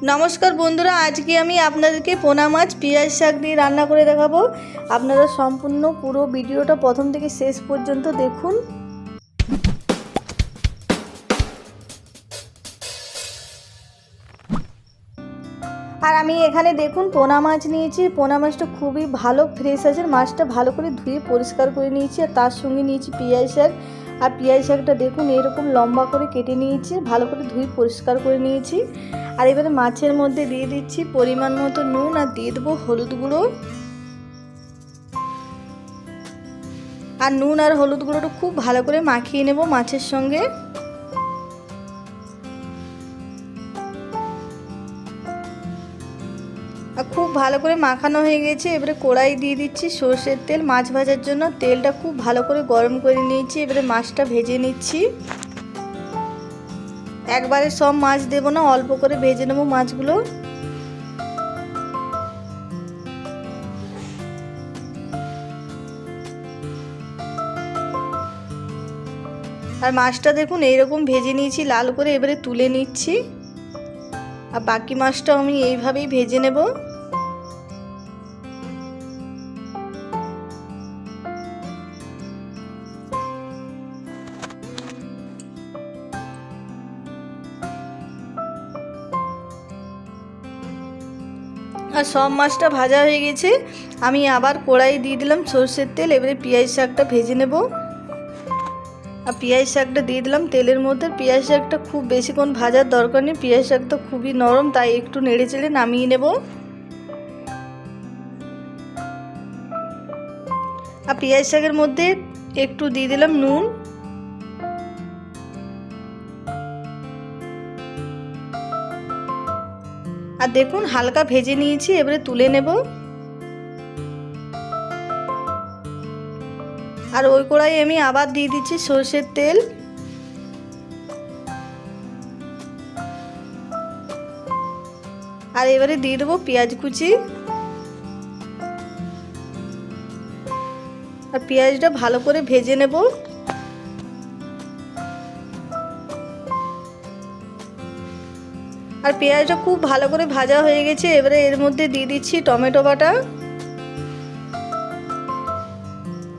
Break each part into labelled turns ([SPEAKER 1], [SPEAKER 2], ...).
[SPEAKER 1] नमस्कार बंधुरा आज के आमी आपनादेरके पोना माछ पियाज शाक दिए रान्ना करे देखाबो। आपनारा सम्पूर्ण पुरो भिडियोटा प्रथम थेके शेष पर्यन्त देखुन। আর আমি এখানে দেখুন পোনা মাছ নিয়েছি। পোনা মাছটা খুবই ভালো ফ্রেশ আছে। মাছটা ভালো করে ধুয়ে পরিষ্কার করে নিয়েছি আর তার সঙ্গে নিয়েছি পেঁয়াজ শাক। আর পেঁয়াজ শাকটা দেখুন এরকম লম্বা করে কেটে নিয়েছি, ভালো করে ধুয়ে পরিষ্কার করে নিয়েছি। আর এবারে মাছের মধ্যে দিয়ে দিচ্ছি পরিমাণ মতো নুন আর দিয়ে দেবো হলুদ গুঁড়ো। আর নুন আর হলুদ গুঁড়োটা খুব ভালো করে মাখিয়ে নেব মাছের সঙ্গে। খুব ভালো করে মাখানো হয়ে গেছে। এবারে কড়াই দিয়ে দিচ্ছি সরষের তেল। মাছ ভাজার জন্য তেলটা খুব ভালো করে গরম করে নিয়েছি। এবারে মাছটা ভেজে নিচ্ছি। একবারে সব মাছ দেব না, অল্প করে ভেজে নেব মাছগুলো। আর মাছটা দেখুন এইরকম ভেজে নিয়েছি লাল করে। এবারে তুলে নিচ্ছি আর বাকি মাছটা আমি এইভাবেই ভেজে নেব। আর সব মাছটা ভাজা হয়ে গেছে। আমি আবার কড়াই দিয়ে দিলাম সরষের তেল। এবারে পেঁয়াজ শাকটা ভেজে নেব। আর পেঁয়াজ শাকটা দিয়ে দিলাম তেলের মধ্যে। পেঁয়াজ শাকটা খুব বেশিক্ষণ ভাজার দরকার নেই, পেঁয়াজ শাকটা খুবই নরম, তাই একটু নেড়ে চেড়ে নামিয়ে নেব। আর পেঁয়াজ শাকের মধ্যে একটু দিয়ে দিলাম নুন। আর দেখুন হালকা ভেজে নিয়েছি, এবারে তুলে নেব। আর ওই কড়াই আমি আবার দিয়ে দিচ্ছি সরষের তেল। আর এবারে দিয়ে দেবো পেঁয়াজ কুচি। আর পেঁয়াজটা ভালো করে ভেজে নেব। আর পেঁয়াজটা খুব ভালো করে ভাজা হয়ে গেছে। এবারে এর মধ্যে দিয়ে দিচ্ছি টমেটো বাটা,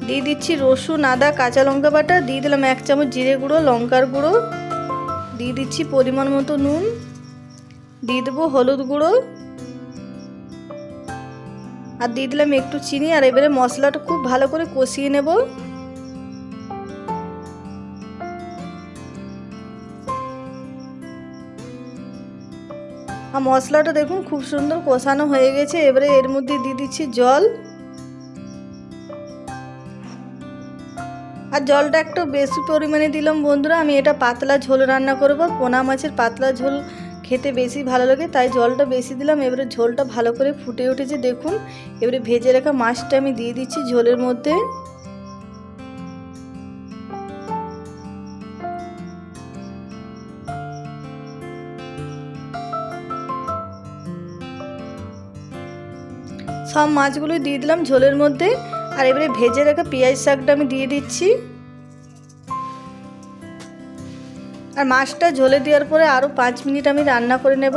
[SPEAKER 1] দিয়ে দিচ্ছি রসুন আদা কাঁচা লঙ্কা বাটা, দিয়ে দিলাম 1 চামচ জিরে গুঁড়ো লঙ্কার গুঁড়ো, দিয়ে দিচ্ছি পরিমাণ মতো নুন, দিয়ে দেবো হলুদ গুঁড়ো আর দিয়ে দিলাম একটু চিনি। আর এবারে মশলাটা খুব ভালো করে কষিয়ে নেব। আর মশলাটা দেখুন খুব সুন্দর কষানো হয়ে গেছে। এবারে এর মধ্যে দিয়ে দিচ্ছি জল। আর জলটা একটু বেশি পরিমাণে দিলাম বন্ধুরা। আমি এটা পাতলা ঝোল রান্না করব। পোনা মাছের পাতলা ঝোল খেতে বেশি ভালো লাগে, তাই জলটা বেশি দিলাম। এবারে ঝোলটা ভালো করে ফুটে উঠেছে দেখুন। এবারে ভেজে রাখা মাছটা আমি দিয়ে দিচ্ছি ঝোলের মধ্যে। সব মাছগুলো দিয়ে দিলাম ঝোলের মধ্যে। আর এবারে ভেজে রাখা পেঁয়াজ শাকটা আমি দিয়ে দিচ্ছি। আর মাছটা ঝোলে দেওয়ার পরে আরও 5 মিনিট আমি রান্না করে নেব।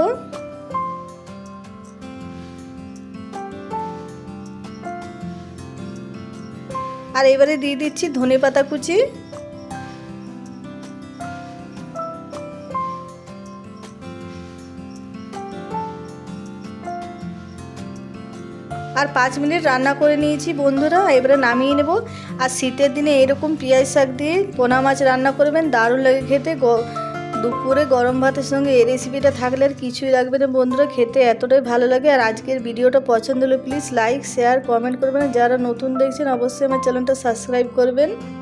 [SPEAKER 1] আর এবারে দিয়ে দিচ্ছি ধনেপাতা কুচি। আর 5 মিনিট রান্না করে নিয়েছি বন্ধুরা। এবারে নামিয়ে নেব। আর শীতের দিনে এরকম পেঁয়াজ শাক দিয়ে পোনা মাছ রান্না করবেন, দারুণ লাগে খেতে। দুপুরে গরম ভাতের সঙ্গে এই রেসিপিটা থাকলে আর কিছুই লাগবে না বন্ধুরা, খেতে এতটাই ভালো লাগে। আর আজকের ভিডিওটা পছন্দ হলে প্লিজ লাইক শেয়ার কমেন্ট করবেন। যারা নতুন দেখছেন অবশ্যই আমার চ্যানেলটা সাবস্ক্রাইব করবেন।